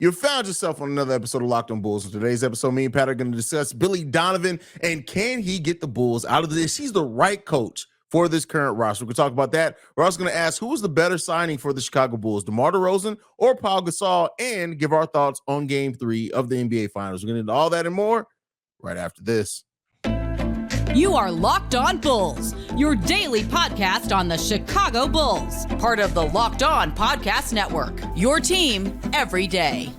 You found yourself on another episode of Locked on Bulls. In today's episode, me and Pat are going to discuss Billy Donovan and can he get the Bulls out of this? He's the right coach for this current roster. We can talk about that. We're also going to ask who was the better signing for the Chicago Bulls, DeMar DeRozan or Paul Gasol, and give our thoughts on Game 3 of the NBA Finals. We're going to do all that and more right after this. You are Locked On Bulls, your daily podcast on the Chicago Bulls, part of the Locked On Podcast Network, your team every day.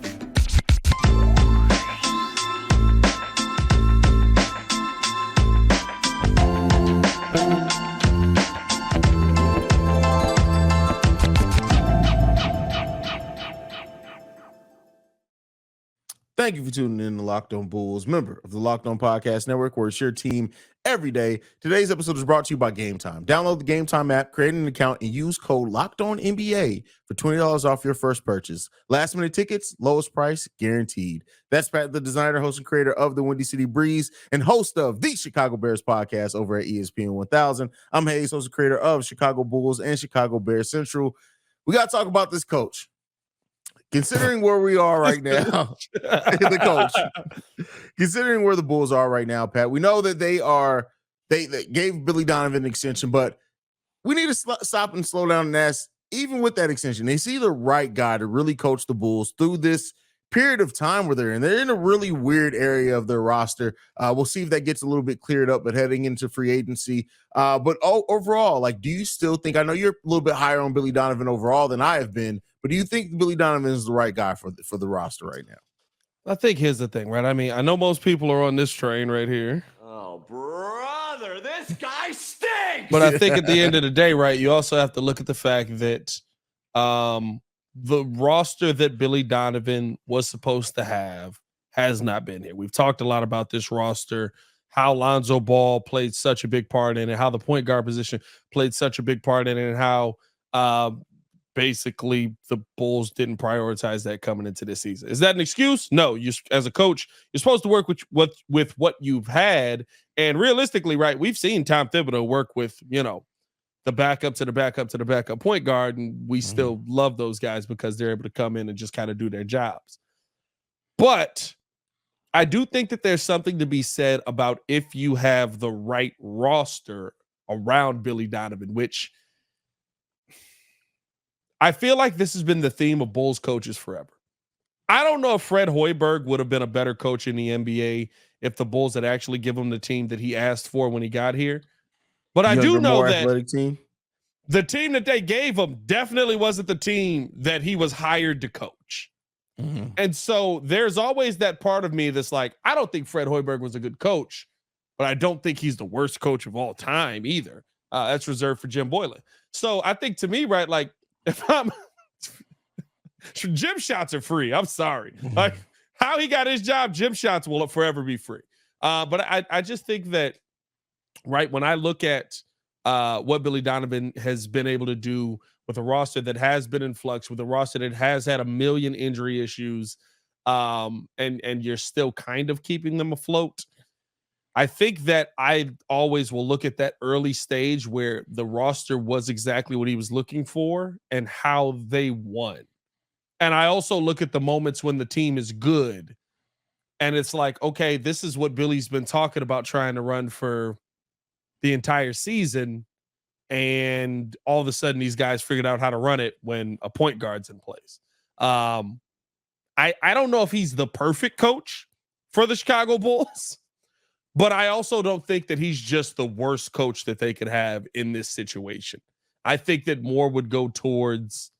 Thank you for tuning in to Locked On Bulls, member of the Locked On Podcast Network, where it's your team every day. Today's episode is brought to you by Gametime. Download the Gametime app, create an account, and use code LOCKEDONNBA for $20 off your first purchase. Last minute tickets, lowest price guaranteed. That's Pat the Designer, host and creator of the Windy City Breeze and host of the Chicago Bears podcast over at ESPN 1000. I'm Haize, host and creator of Chicago Bulls and Chicago Bears Central. We got to talk about this coach. Considering where we are right now, the coach, considering where the Bulls are right now, Pat, we know that they gave Billy Donovan an extension, but we need to stop and slow down and ask, even with that extension, is he the right guy to really coach the Bulls through this period of time where they're in? They're in a really weird area of their roster. We'll see if that gets a little bit cleared up, but heading into free agency. But overall, do you still think, I know you're a little bit higher on Billy Donovan overall than I have been, but do you think Billy Donovan is the right guy for the roster right now? I think here's the thing, right? I mean, I know most people are on this train right here. Oh, brother, this guy stinks! But I think at the end of the day, right, you also have to look at the fact that the roster that Billy Donovan was supposed to have has not been here. We've talked a lot about this roster, how Lonzo Ball played such a big part in it, how the point guard position played such a big part in it, and how basically the Bulls didn't prioritize that coming into this season. Is that an excuse? No. You, as a coach, you're supposed to work with what you've had. And realistically, right, we've seen Tom Thibodeau work with, the backup to the backup to the backup point guard, and we still love those guys because they're able to come in and just kind of do their jobs. But I do think that there's something to be said about if you have the right roster around Billy Donovan, which I feel like this has been the theme of Bulls coaches forever. I don't know if Fred Hoiberg would have been a better coach in the NBA if the Bulls had actually given him the team that he asked for when he got here. But I do know that the team that they gave him definitely wasn't the team that he was hired to coach. Mm-hmm. And so there's always that part of me that's like, I don't think Fred Hoiberg was a good coach, but I don't think he's the worst coach of all time either. That's reserved for Jim Boylan. So I think, to me, right, if I'm gym shots are free. I'm sorry. Like how he got his job, gym shots will forever be free. But I just think that, right, when I look at what Billy Donovan has been able to do with a roster that has been in flux, with a roster that has had a million injury issues, and you're still kind of keeping them afloat, I think that I always will look at that early stage where the roster was exactly what he was looking for and how they won. And I also look at the moments when the team is good and it's like, okay, this is what Billy's been talking about trying to run for the entire season. And all of a sudden these guys figured out how to run it when a point guard's in place. I don't know if he's the perfect coach for the Chicago Bulls, but I also don't think that he's just the worst coach that they could have in this situation. I think that more would go towards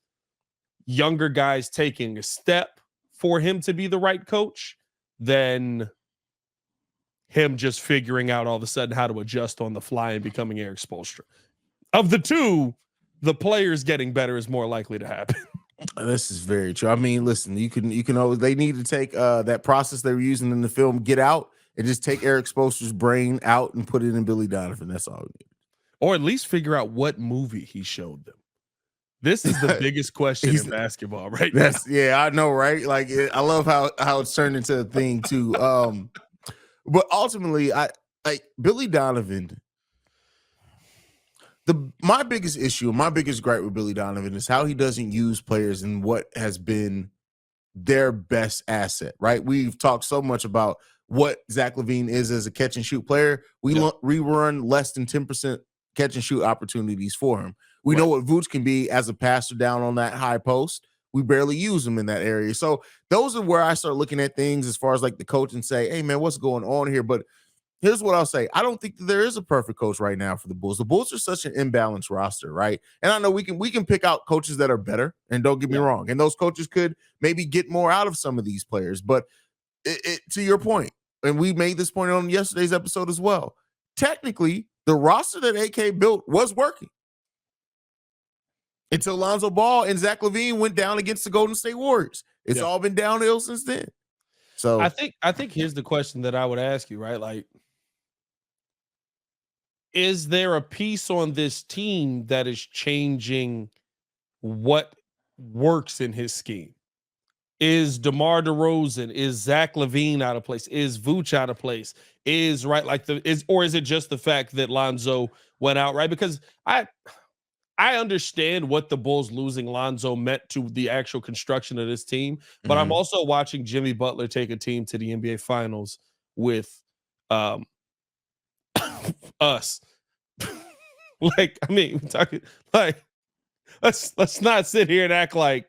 younger guys taking a step for him to be the right coach than him just figuring out all of a sudden how to adjust on the fly and becoming Eric Spoelstra. Of the two, the players getting better is more likely to happen. This is very true. I mean, listen, you can always, they need to take that process they were using in the film Get Out and just take Eric Spoelstra's brain out and put it in Billy Donovan. That's all we need. Or at least figure out what movie he showed them. This is the biggest question in basketball right now. Yeah, I know, right? I love how it's turned into a thing too. But ultimately, I Billy Donovan. My biggest issue, my biggest gripe with Billy Donovan is how he doesn't use players in what has been their best asset, right? We've talked so much about what Zach LaVine is as a catch and shoot player. We run less than 10% catch and shoot opportunities for him. We know what Vooch can be as a passer down on that high post. We barely use him in that area. So those are where I start looking at things as far as like the coach and say, hey man, what's going on here? But here's what I'll say. I don't think that there is a perfect coach right now for the Bulls. The Bulls are such an imbalanced roster, right? And I know we can pick out coaches that are better, and don't get me wrong. And those coaches could maybe get more out of some of these players. But to your point, and we made this point on yesterday's episode as well, technically, the roster that AK built was working until Lonzo Ball and Zach LaVine went down against the Golden State Warriors. It's all been downhill since then. So I think here's the question that I would ask you, right? Like, is there a piece on this team that is changing what works in his scheme? Is DeMar DeRozan, is Zach LaVine out of place? Is Vooch out of place? Or is it just the fact that Lonzo went out, right? Because I understand what the Bulls losing Lonzo meant to the actual construction of this team, but I'm also watching Jimmy Butler take a team to the NBA Finals with us. Like, I mean, we're talking like let's not sit here and act like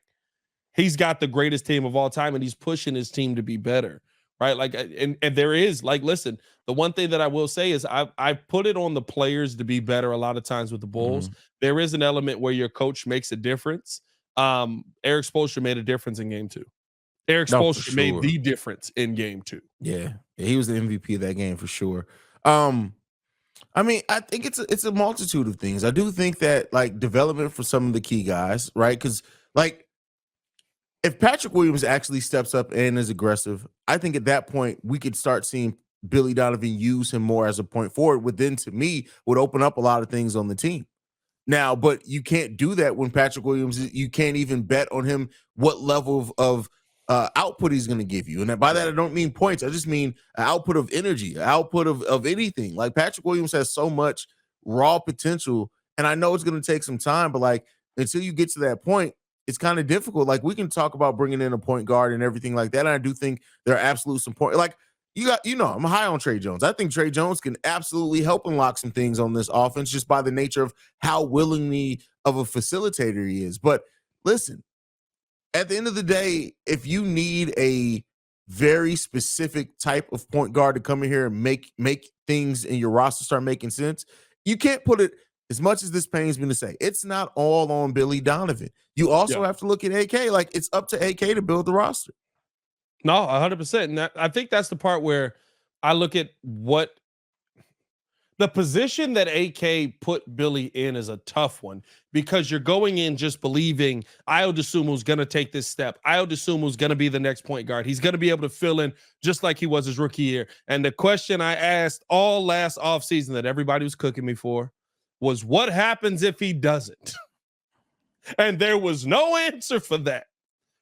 he's got the greatest team of all time and he's pushing his team to be better, right? Like, and there is, like, listen, the one thing that I will say is I put it on the players to be better a lot of times with the Bulls. There is an element where your coach makes a difference. Eric Spoelstra made a difference in game 2. Eric Spoelstra made the difference in game 2. Yeah, he was the MVP of that game for sure. I mean, I think it's a multitude of things. I do think that like development for some of the key guys, right? Because like if Patrick Williams actually steps up and is aggressive, I think at that point we could start seeing Billy Donovan use him more as a point forward, which then to me would open up a lot of things on the team. Now, but you can't do that when Patrick Williams, you can't even bet on him what level of output he's going to give you. And by that, I don't mean points. I just mean output of energy, output of anything. Like Patrick Williams has so much raw potential. And I know it's going to take some time, but like until you get to that point, it's kind of difficult. Like we can talk about bringing in a point guard and everything like that. And I do think there are absolute some point. Like I'm high on Trey Jones. I think Trey Jones can absolutely help unlock some things on this offense just by the nature of how willingly of a facilitator he is. But listen, at the end of the day, if you need a very specific type of point guard to come in here and make things in your roster start making sense, you can't put it, as much as this pains me to say, it's not all on Billy Donovan. You also have to look at AK. Like it's up to AK to build the roster. No, 100%. And I think that's the part where I look at what the position that AK put Billy in is a tough one because you're going in just believing Ayo Dosunmu's going to take this step. Ayo Dosunmu's going to be the next point guard. He's going to be able to fill in just like he was his rookie year. And the question I asked all last offseason that everybody was cooking me for was what happens if he doesn't? And there was no answer for that.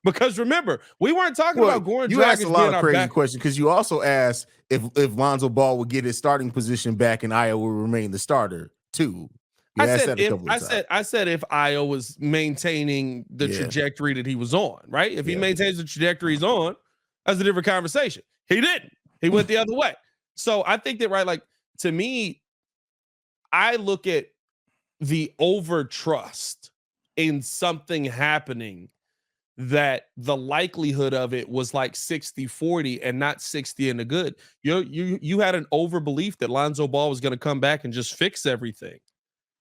Because remember, we weren't talking about Goran Dragic. You asked a lot of crazy questions because you also asked if Lonzo Ball would get his starting position back and Ayo will remain the starter too. I said if Ayo was maintaining the trajectory that he was on, right? If he maintains the trajectory he's on, that's a different conversation. He didn't. He went the other way. So I think that, right, like to me, I look at the over trust in something happening that the likelihood of it was like 60-40 and not 60 in the good. You had an over belief that Lonzo Ball was going to come back and just fix everything.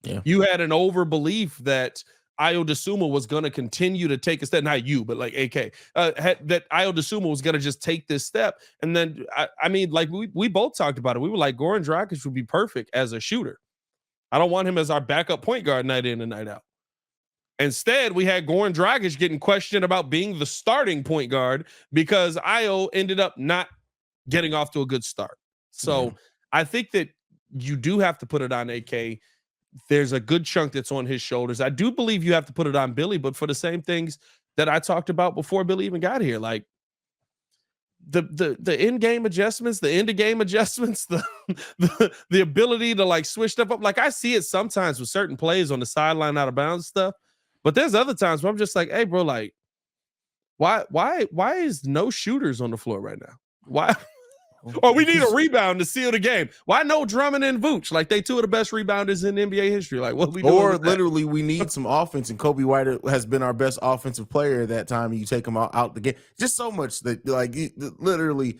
Yeah. You had an over belief that Ayo Dosunmu was going to continue to take a step, not you, but like AK, that Ayo Dosunmu was going to just take this step. And then, I mean, like we both talked about it. We were like, Goran Dragic would be perfect as a shooter. I don't want him as our backup point guard night in and night out. Instead, we had Goran Dragic getting questioned about being the starting point guard because Ayo ended up not getting off to a good start. So I think that you do have to put it on AK. There's a good chunk that's on his shoulders. I do believe you have to put it on Billy, but for the same things that I talked about before Billy even got here, like the in-game adjustments, the end-of-game adjustments, the ability to like switch stuff up. Like I see it sometimes with certain plays on the sideline out of bounds stuff. But there's other times where I'm just like, hey, bro, like, Why is no shooters on the floor right now? Why? Or we need a rebound to seal the game. Why no Drummond and Vooch? Like they two of the best rebounders in NBA history. Like what we doing? Or literally, we need some offense, and Kobe White has been our best offensive player at that time. You take him out the game. Just so much that literally,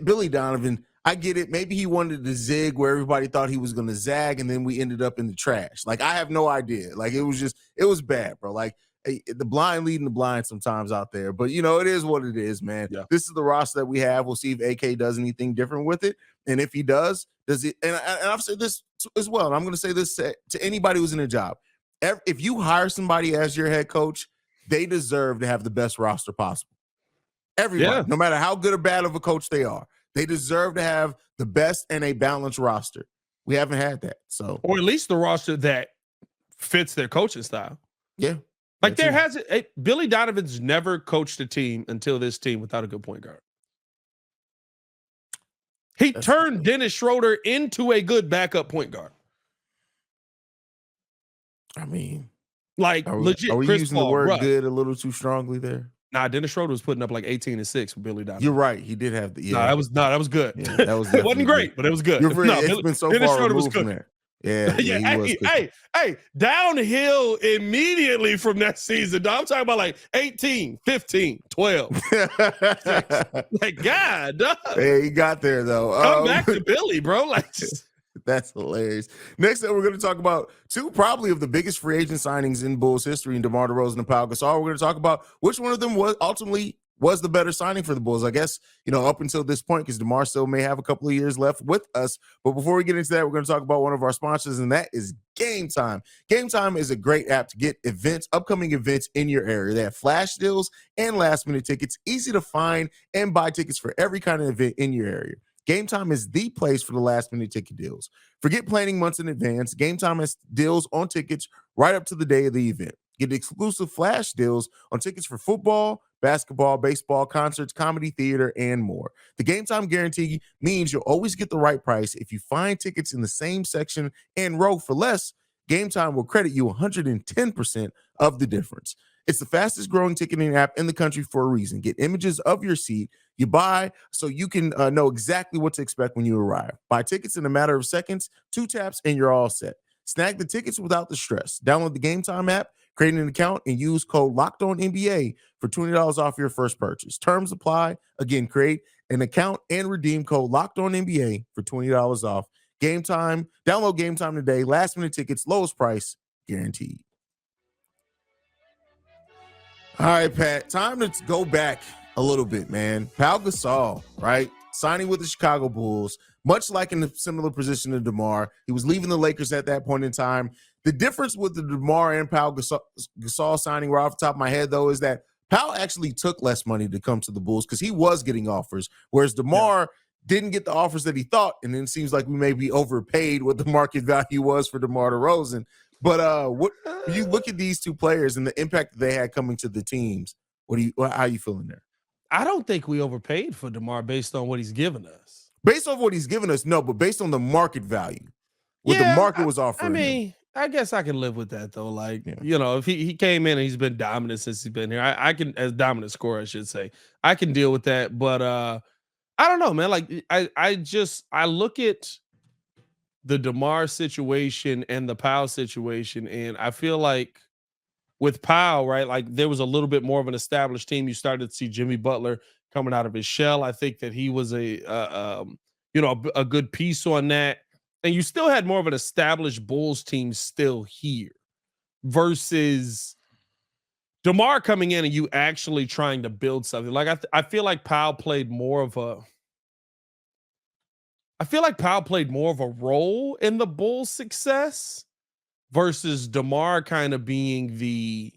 Billy Donovan. I get it. Maybe he wanted to zig where everybody thought he was going to zag, and then we ended up in the trash. Like I have no idea. Like it was bad, bro. Like the blind leading the blind sometimes out there, but it is what it is, man. Yeah. This is the roster that we have. We'll see if AK does anything different with it, and if he does it? And I've said this as well, and I'm going to say this to anybody who's in a job: if you hire somebody as your head coach, they deserve to have the best roster possible. Everybody, no matter how good or bad of a coach they are, they deserve to have the best and a balanced roster. We haven't had that, so or at least the roster that fits their coaching style. Yeah. Like Billy Donovan's never coached a team until this team without a good point guard. He turned Dennis Schroeder into a good backup point guard. I mean, like legit. Are we Chris using Paul, the word bruh. good a little too strongly there? Nah, Dennis Schroeder was putting up like 18 and 6 with Billy Donovan. You're right. He did have the. Yeah. That was good. Yeah, that was it wasn't great, but it was good. It's been so Dennis far Schroeder removed from there. Yeah. Hey, downhill immediately from that season. I'm talking about like 18, 15, 12. Like, God, dog. Hey, he got there, though. Come back to Billy, bro. Like, that's hilarious. Next up, we're going to talk about two probably of the biggest free agent signings in Bulls history, in DeMar DeRozan and Pau Gasol. We're going to talk about which one of them was the better signing for the Bulls, I guess, up until this point, because DeMar still may have a couple of years left with us. But before we get into that, we're going to talk about one of our sponsors, and that is Gametime. Gametime is a great app to get upcoming events in your area. They have flash deals and last-minute tickets, easy to find and buy tickets for every kind of event in your area. Gametime is the place for the last-minute ticket deals. Forget planning months in advance. Gametime has deals on tickets right up to the day of the event. Get exclusive flash deals on tickets for football, basketball, baseball, concerts, comedy, theater, and more. The Gametime guarantee means you'll always get the right price. If you find tickets in the same section and row for less, Gametime will credit you 110% of the difference. It's the fastest growing ticketing app in the country for a reason. Get images of your seat you buy so you can know exactly what to expect when you arrive. Buy tickets in a matter of seconds, 2 taps, and you're all set. Snag the tickets without the stress. Download the Gametime app, create an account, and use code LOCKEDONNBA for $20 off your first purchase. Terms apply. Again, create an account and redeem code LOCKEDONNBA for $20 off. Gametime. Download Gametime today. Last minute tickets, lowest price, guaranteed. All right, Pat, time to go back a little bit, man. Pau Gasol, right? Signing with the Chicago Bulls, much like in a similar position to DeMar. He was leaving the Lakers at that point in time. The difference with the DeMar and Pau Gasol signing right off the top of my head, though, is that Pau actually took less money to come to the Bulls because he was getting offers, whereas DeMar didn't get the offers that he thought, and then it seems like we may be overpaid what the market value was for DeMar DeRozan. But when you look at these two players and the impact that they had coming to the teams, how are you feeling there? I don't think we overpaid for DeMar based on what he's given us. Based on what he's given us, no, but based on the market value, what the market was offering. I mean, I guess I can live with that though. Like, if he came in and he's been dominant since he's been here, I can, as dominant scorer, I should say, I can deal with that. But I don't know, man. Like, I look at the DeMar situation and the Pau situation, and I feel like with Pau, right, like there was a little bit more of an established team. You started to see Jimmy Butler coming out of his shell. I think that he was a good piece on that. And you still had more of an established Bulls team still here versus DeMar coming in and you actually trying to build something. Like I feel like Pau played more of a role in the Bulls' success versus DeMar kind of being the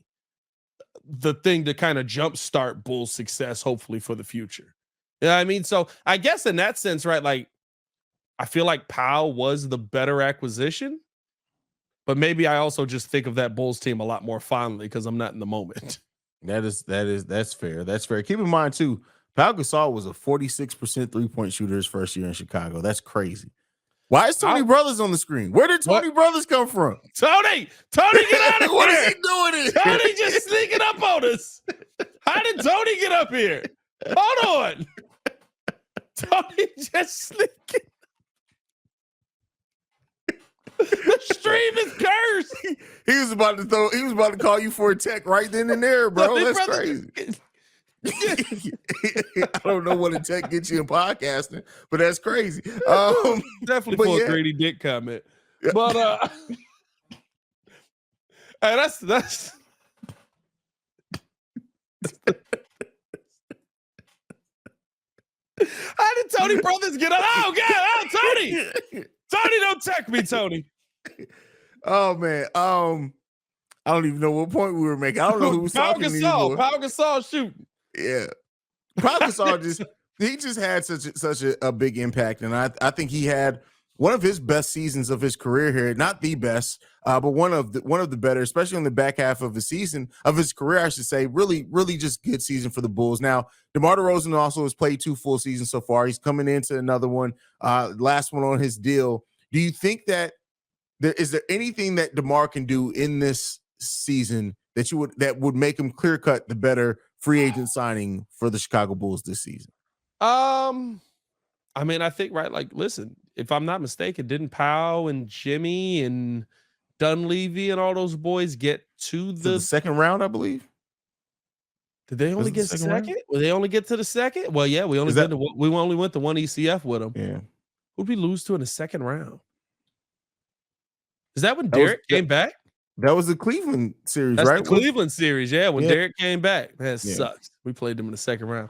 thing to kind of jumpstart Bulls' success, hopefully for the future. You know what I mean? So I guess in that sense, right, like I feel like Pau was the better acquisition, but maybe I also just think of that Bulls team a lot more fondly because I'm not in the moment. That's fair. That's fair. Keep in mind too, Pau Gasol was a 46% 3-point shooter his first year in Chicago. That's crazy. Why is Tony Brothers on the screen? Where did Tony Brothers come from? Tony, get out of here. What is he doing here? Tony just sneaking up on us. How did Tony get up here? Hold on. Tony just sneaking. The stream is cursed. He was about to call you for a tech right then and there, bro. That's crazy. I don't know what a tech gets you in podcasting, but that's crazy. Definitely for a greedy dick comment. But hey, that's how did Tony Brothers get on? Oh God, Tony, don't tech me, Tony. Oh man, I don't even know what point we were making. I don't know who was talking anymore. Pau Gasol shooting. Yeah, Pau Gasol just had such a big impact, and I think he had one of his best seasons of his career here. Not the best, but one of the better, especially in the back half of the season of his career, I should say. Really, really just good season for the Bulls. Now, DeMar DeRozan also has played 2 full seasons so far. He's coming into another one, last one on his deal. Do you think that is there anything that DeMar can do in this season that would make him clear cut the better free agent signing for the Chicago Bulls this season? I mean, I think listen, if I'm not mistaken, didn't Powell and Jimmy and Dunleavy and all those boys get to the second round, I believe? Did they only get second? Will they only get to the second? Well, yeah, we only went to one ECF with them. Yeah. Who'd we lose to in the second round? Is that when Derek came back? That was the Cleveland series, That's right? The Cleveland series, yeah. When Derek came back, that sucks. We played them in the second round.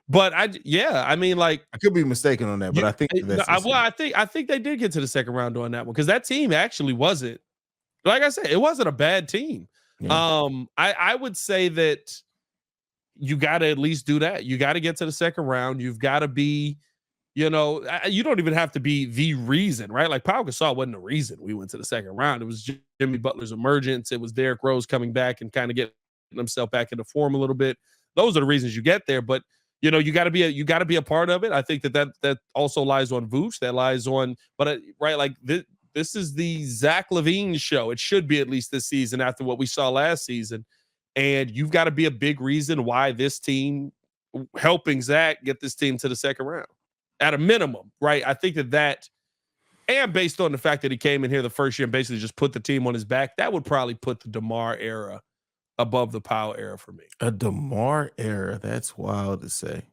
But I mean, I could be mistaken on that, but I think I think they did get to the second round on that one because that team actually wasn't, like I said, it wasn't a bad team. Yeah. I would say that you got to at least do that. You got to get to the second round. You've got to be, you don't even have to be the reason, right? Like Pau Gasol wasn't the reason we went to the second round. It was Jimmy Butler's emergence. It was Derrick Rose coming back and kind of getting himself back into form a little bit. Those are the reasons you get there, but you got to be a part of it. I think that also lies on Vooch. That lies on, right? Like this is the Zach LaVine show. It should be at least this season after what we saw last season, and you've got to be a big reason why this team helping Zach get this team to the second round at a minimum, right? I think that, and based on the fact that he came in here the first year and basically just put the team on his back, that would probably put the DeMar era above the Powell era for me. A DeMar era. That's wild to say.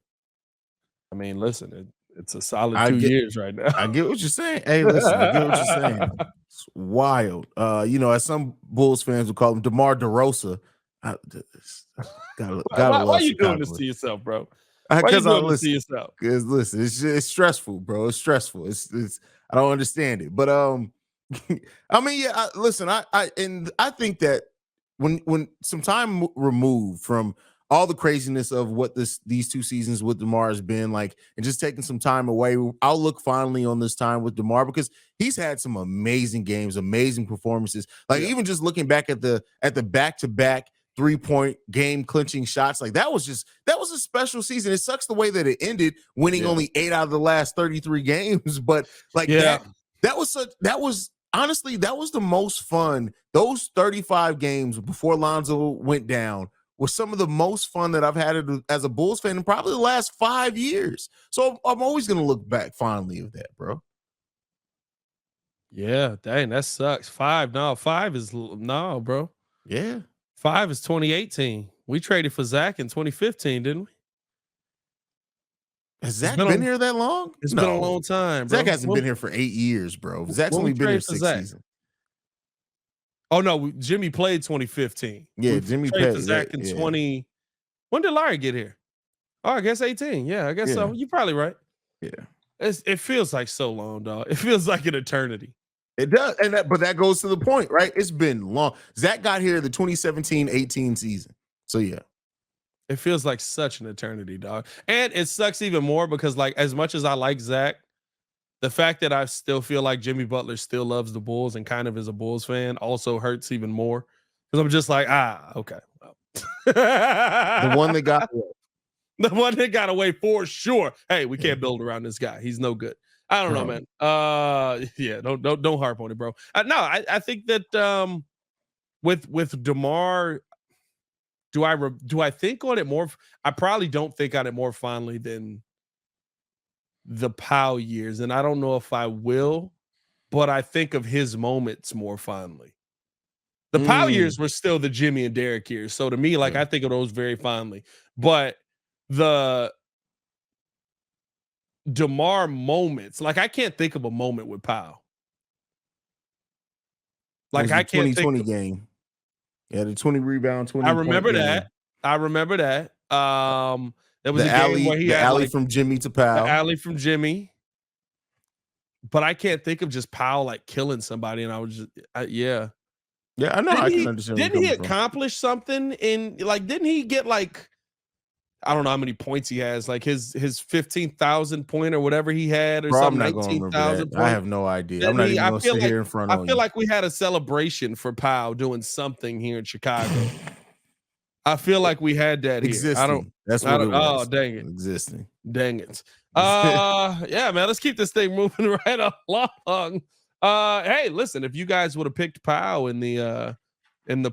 I mean, listen, it's a solid 2 years right now. I get what you're saying. Hey, listen, I get what you're saying. It's wild. As some Bulls fans would call him DeMar DeRozan. Why are you doing this to yourself, bro? Because I listen. Because listen, it's stressful, bro. It's stressful. It's I don't understand it. But I mean, yeah. Listen, I think that when some time removed from all the craziness of what these 2 seasons with DeMar has been like, and just taking some time away, I'll look fondly on this time with DeMar because he's had some amazing games, amazing performances. Like even just looking back at the back-to-back 3-point game clinching shots, like that was a special season. It sucks the way that it ended, winning only 8 out of the last 33 games, but that was honestly, that was the most fun. Those 35 games before Lonzo went down was some of the most fun that I've had as a Bulls fan in probably the last 5 years. So I'm always going to look back fondly of that, bro. Yeah, dang, that sucks. 5 is no, bro. Yeah. 5 is 2018. We traded for Zach in 2015, didn't we? Has Zach been here that long? It's been a long time, bro. Zach hasn't been here for 8 years, bro. Zach's only been here 6 seasons. Oh, no, Jimmy played 2015. Yeah, Jimmy played for Zach in 20. When did Larry get here? Oh, I guess 18. Yeah, I guess so. You're probably right. Yeah. It feels like so long, dog. It feels like an eternity. It does. But that goes to the point, right? It's been long. Zach got here the 2017-18 season. So, yeah. It feels like such an eternity, dog. And it sucks even more because, like, as much as I like Zach, the fact that I still feel like Jimmy Butler still loves the Bulls and kind of is a Bulls fan also hurts even more. Because I'm just like, okay. Well. The one that got away. The one that got away for sure. Hey, we can't build around this guy. He's no good. I don't know, man. Don't harp on it, bro. I think that with DeMar, Do I think on it more? I probably don't think on it more fondly than the Powell years, and I don't know if I will, but I think of his moments more fondly. The Powell years were still the Jimmy and Derek years, so to me, like I think of those very fondly. But the DeMar moments, like I can't think of a moment with Powell. Like I can't 2020 game. Yeah, the 20 rebound, 20. I remember that. I remember that. There was the a alley, game where he the had alley like from Jimmy to the Powell. alley from Jimmy. But I can't think of just Powell like killing somebody, and I was just yeah. Yeah, I know. I can understand. Didn't he accomplish something in like? Didn't he get like? I don't know how many points he has. Like his 15,000 point or whatever he had, or something. 19,000. I have no idea. I'm not even going to sit here in front of you. I feel like we had a celebration for Powell doing something here in Chicago. I feel like we had that existing. Here. I don't. That's what it was. Oh, dang it! Existing. Dang it. Yeah, man. Let's keep this thing moving right along. Hey, listen. If you guys would have picked Powell in the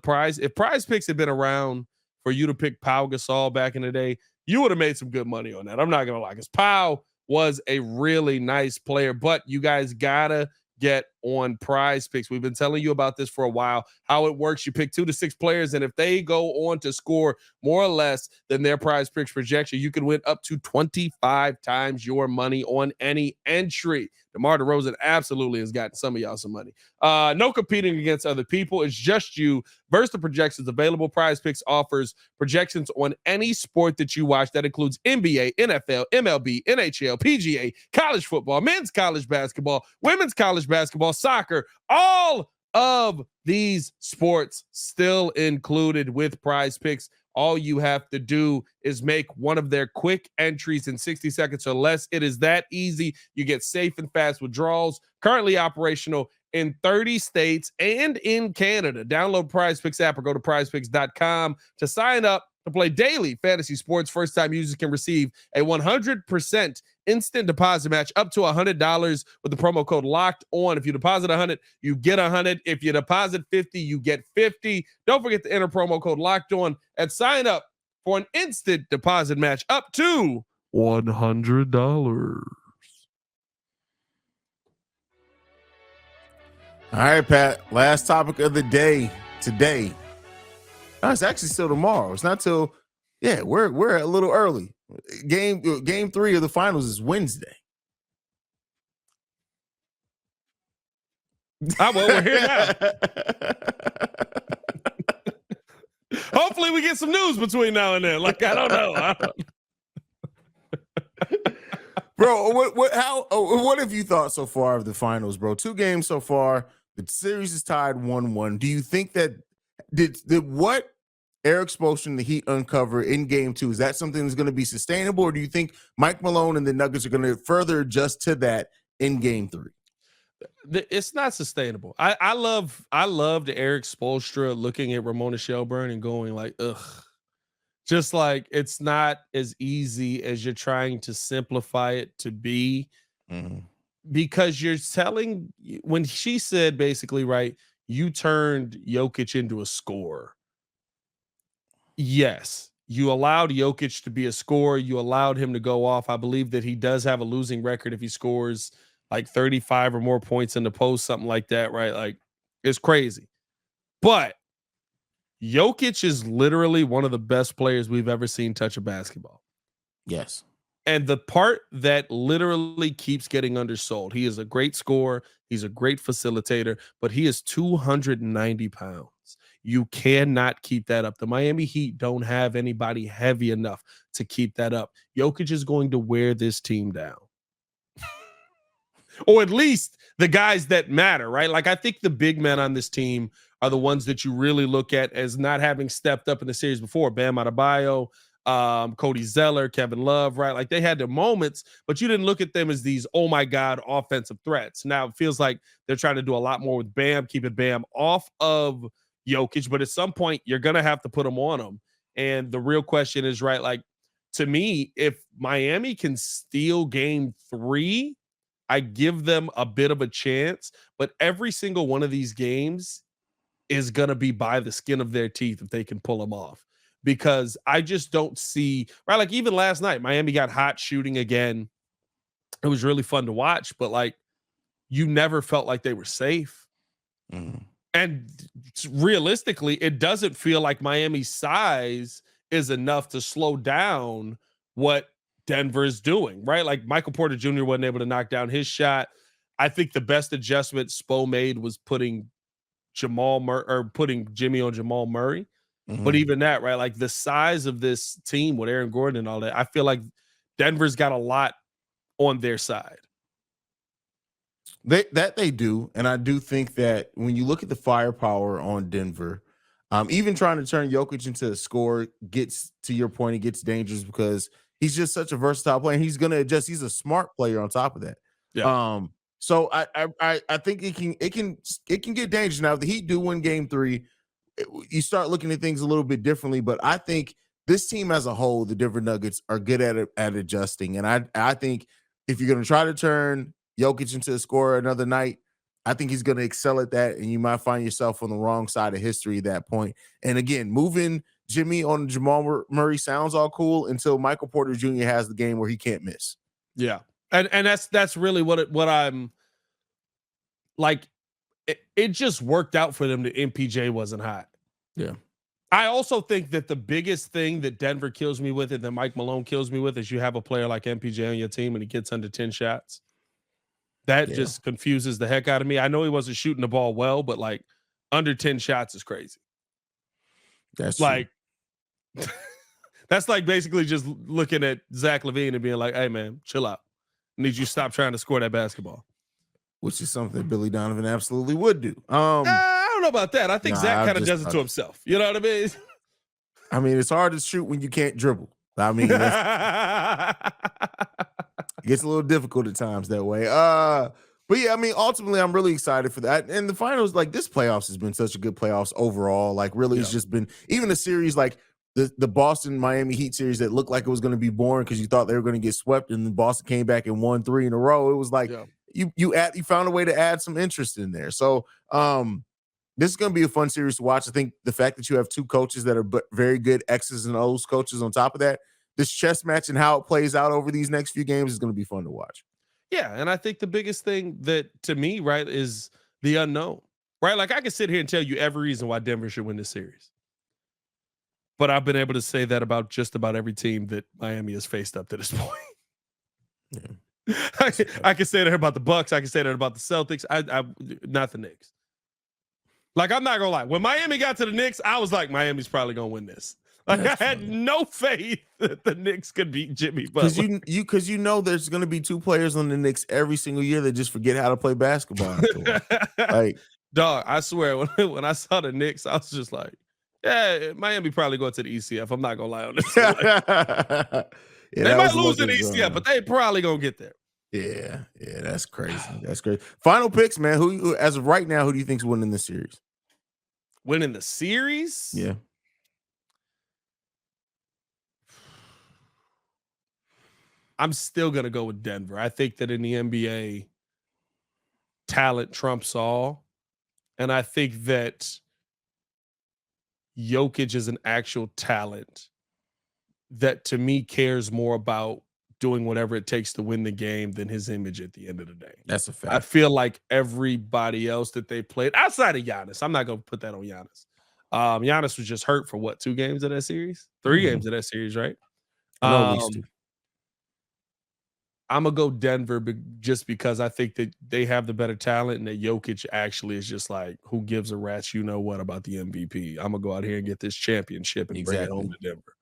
prize, if PrizePicks had been around for you to pick Pau Gasol back in the day, you would have made some good money on that. I'm not gonna lie, because Pau was a really nice player, but you guys gotta get on PrizePicks. We've been telling you about this for a while, how it works. You pick 2 to 6 players, and if they go on to score more or less than their PrizePicks projection, you can win up to 25 times your money on any entry. DeMar DeRozan absolutely has gotten some of y'all some money. No competing against other people. It's just you versus the projections available. PrizePicks offers projections on any sport that you watch. That includes NBA, NFL, MLB, NHL, PGA, college football, men's college basketball, women's college basketball, soccer, all of these sports still included with PrizePicks. All you have to do is make one of their quick entries in 60 seconds or less. It is that easy. You get safe and fast withdrawals. Currently operational in 30 states and in Canada. Download PrizePicks app or go to prizepicks.com to sign up to play daily fantasy sports. First-time users can receive a 100% instant deposit match up to $100 with the promo code Locked On. If you deposit 100, you get 100. If you deposit 50, you get 50. Don't forget to enter promo code Locked On and sign up for an instant deposit match up to $100. All right, Pat. Last topic of the day today. No, it's actually still tomorrow. It's not till we're a little early. Game 3 of the finals is Wednesday. Well, we're here now. Hopefully we get some news between now and then. Like, I don't know. Bro, what have you thought so far of the finals, bro? 2 games so far. The series is tied 1-1. Do you think that did what Eric Spoelstra and the Heat uncover in game 2, is that something that's going to be sustainable, or do you think Mike Malone and the Nuggets are going to further adjust to that in game 3? It's not sustainable. I love the Eric Spoelstra looking at Ramona Shelburne and going like, ugh. Just like it's not as easy as you're trying to simplify it to be. Mm-hmm. Because you're telling, when she said basically, right, you turned Jokic into a scorer. Yes, you allowed Jokic to be a scorer. You allowed him to go off. I believe that he does have a losing record if he scores like 35 or more points in the post, something like that, right? Like, it's crazy. But Jokic is literally one of the best players we've ever seen touch a basketball. Yes. And the part that literally keeps getting undersold, he is a great scorer. He's a great facilitator, but he is 290 pounds. You cannot keep that up. The Miami Heat don't have anybody heavy enough to keep that up. Jokic is going to wear this team down. Or at least the guys that matter, right? Like, I think the big men on this team are the ones that you really look at as not having stepped up in the series before. Bam Adebayo, Cody Zeller, Kevin Love, right? Like, they had their moments, but you didn't look at them as these, oh my God, offensive threats. Now it feels like they're trying to do a lot more with Bam, keeping Bam off of Jokic, but at some point you're going to have to put him on him. And the real question is, right, like, to me, if Miami can steal game 3, I give them a bit of a chance, but every single one of these games is going to be by the skin of their teeth if they can pull them off. because I just don't see, right? Like even last night, Miami got hot shooting again. It was really fun to watch, but like you never felt like they were safe. Mm. And realistically, it doesn't feel like Miami's size is enough to slow down what Denver is doing, right? Like Michael Porter Jr. wasn't able to knock down his shot. I think the best adjustment Spo made was putting putting Jimmy on Jamal Murray. Mm-hmm. But even that, right? Like the size of this team with Aaron Gordon and all that, I feel like Denver's got a lot on their side. They do, and I do think that when you look at the firepower on Denver, even trying to turn Jokic into a scorer gets, to your point, it gets dangerous because he's just such a versatile player. And he's going to adjust. He's a smart player on top of that. Yeah. So I think it can get dangerous. Now, if the Heat do win Game 3, you start looking at things a little bit differently. But I think this team as a whole, the Denver Nuggets, are good at adjusting. And I think if you're going to try to turn Jokic into a scorer another night, I think he's going to excel at that, and you might find yourself on the wrong side of history at that point. And again, moving Jimmy on Jamal Murray sounds all cool until Michael Porter Jr. has the game where he can't miss. Yeah, and that's really what I'm like. It just worked out for them that MPJ wasn't hot. Yeah. I also think that the biggest thing that Denver kills me with, and that Mike Malone kills me with, is you have a player like MPJ on your team and he gets under 10 shots. That just confuses the heck out of me. I know he wasn't shooting the ball well, but like under 10 shots is crazy. That's like, that's like basically just looking at Zach LaVine and being like, hey man, chill out. I need you to stop trying to score that basketball. Which is something that Billy Donovan absolutely would do. I don't know about that. I think Zach kind of does it to himself. You know what I mean? I mean, it's hard to shoot when you can't dribble. I mean, it gets a little difficult at times that way. But yeah, I mean, ultimately, I'm really excited for that. And the finals, like this playoffs has been such a good playoffs overall. Like, really, it's just been even a series like the Boston Miami Heat series that looked like it was going to be boring because you thought they were going to get swept, and then Boston came back and won 3 in a row. It was like you found a way to add some interest in there. So this is going to be a fun series to watch. I think the fact that you have two coaches that are very good X's and O's coaches on top of that, this chess match and how it plays out over these next few games is going to be fun to watch. Yeah, and I think the biggest thing that, to me, right, is the unknown, right? Like I can sit here and tell you every reason why Denver should win this series. But I've been able to say that about just about every team that Miami has faced up to this point. Yeah. I can say that about the Bucks. I can say that about the Celtics. I not the Knicks. Like, I'm not gonna lie. When Miami got to the Knicks, I was like, Miami's probably gonna win this. Like, I had no faith that the Knicks could beat Jimmy Butler. Because you know there's gonna be two players on the Knicks every single year that just forget how to play basketball. Like, dog, I swear, when I saw the Knicks, I was just like, yeah, Miami probably going to the ECF. I'm not gonna lie on this. Like, they might lose in the ECF, but they probably gonna get there. Yeah, that's crazy. That's crazy. Final picks, man. Who as of right now, who do you think's winning the series? Winning the series? Yeah. I'm still gonna go with Denver. I think that in the NBA, talent trumps all, and I think that Jokic is an actual talent that, to me, cares more about doing whatever it takes to win the game than his image at the end of the day. That's a fact. I feel like everybody else that they played outside of Giannis, I'm not going to put that on Giannis. Giannis was just hurt for what, 2 games of that series? 3 games of that series, right? No, at least 2. I'm going to go Denver just because I think that they have the better talent and that Jokic actually is just like, who gives a rat's you know what about the MVP? I'm going to go out here and get this championship and bring it home to Denver.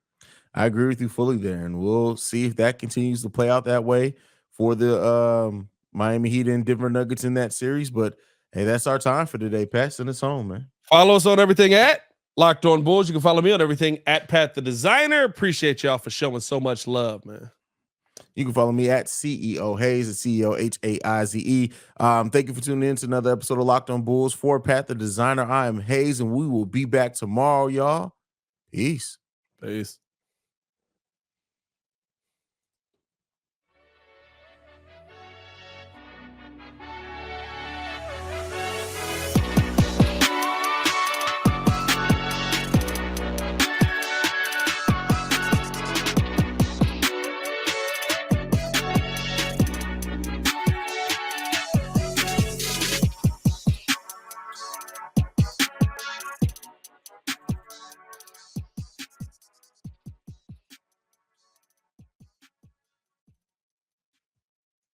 I agree with you fully there, and we'll see if that continues to play out that way for the Miami Heat and Denver Nuggets in that series. But, hey, that's our time for today, Pat. Send us home, man. Follow us on everything at Locked On Bulls. You can follow me on everything at Pat the Designer. Appreciate y'all for showing so much love, man. You can follow me at CEO Haize, at CEO Haize. Thank you for tuning in to another episode of Locked On Bulls. For Pat the Designer, I am Haize, and we will be back tomorrow, y'all. Peace. Peace.